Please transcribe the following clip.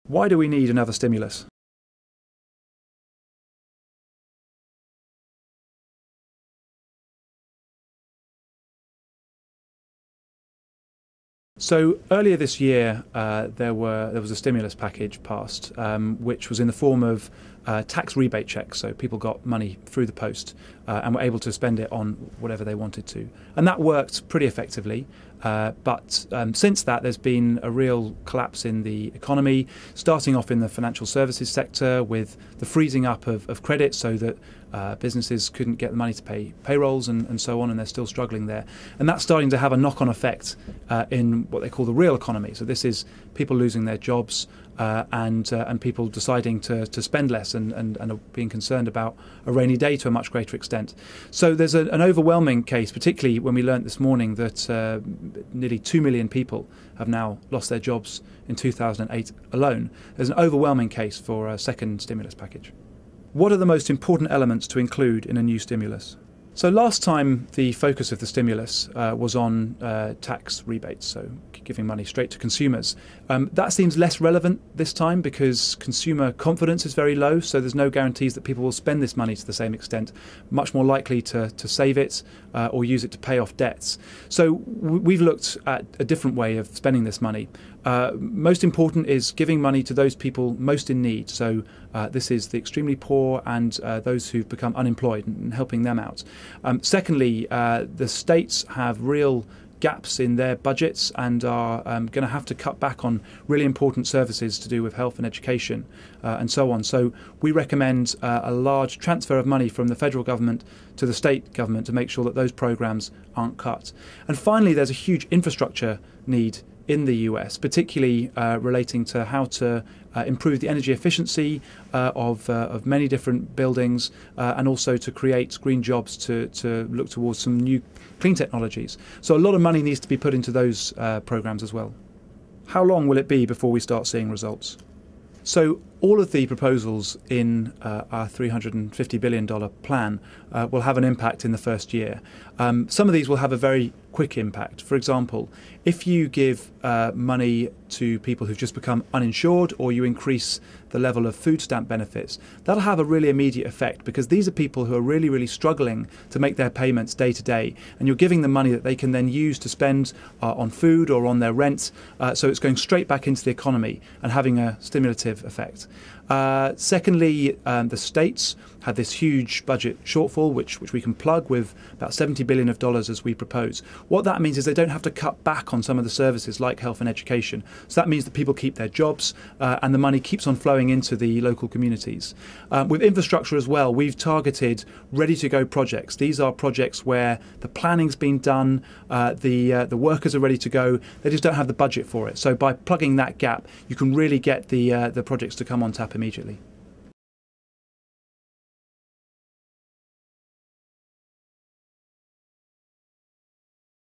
Why do we need another stimulus? So earlier this year, there was a stimulus package passed, which was in the form of tax rebate checks. So people got money through the post and were able to spend it on whatever they wanted to, and that worked pretty effectively. But since that, there's been a real collapse in the economy, starting off in the financial services sector with the freezing up of credit so that businesses couldn't get the money to pay payrolls and so on, and they're still struggling there. And that's starting to have a knock-on effect in what they call the real economy. So this is people losing their jobs and people deciding to spend less and are being concerned about a rainy day to a much greater extent. So there's an overwhelming case, particularly when we learnt this morning that nearly 2 million people have now lost their jobs in 2008 alone. There's an overwhelming case for a second stimulus package. What are the most important elements to include in a new stimulus? So last time the focus of the stimulus was on tax rebates, so giving money straight to consumers. That seems less relevant this time because consumer confidence is very low, so there's no guarantees that people will spend this money to the same extent, much more likely to save it or use it to pay off debts. So we've looked at a different way of spending this money. Most important is giving money to those people most in need. So this is the extremely poor and those who've become unemployed and helping them out. Secondly, the states have real gaps in their budgets and are going to have to cut back on really important services to do with health and education and so on. So we recommend a large transfer of money from the federal government to the state government to make sure that those programs aren't cut. And finally, there's a huge infrastructure need in the US, particularly relating to how to improve the energy efficiency of many different buildings and also to create green jobs to look towards some new clean technologies. So a lot of money needs to be put into those programs as well. How long will it be before we start seeing results? So all of the proposals in our $350 billion plan will have an impact in the first year. Some of these will have a very quick impact. For example, if you give money to people who've just become uninsured or you increase the level of food stamp benefits, that'll have a really immediate effect because these are people who are really, really struggling to make their payments day to day. And you're giving them money that they can then use to spend on food or on their rent. So it's going straight back into the economy and having a stimulative effect. Secondly, the states had this huge budget shortfall, which we can plug with about $70 billion as we propose. What that means is they don't have to cut back on some of the services like health and education. So that means that people keep their jobs and the money keeps on flowing into the local communities. With infrastructure as well, we've targeted ready-to-go projects. These are projects where the planning's been done, the workers are ready to go, they just don't have the budget for it. So by plugging that gap, you can really get the projects to come on tap immediately.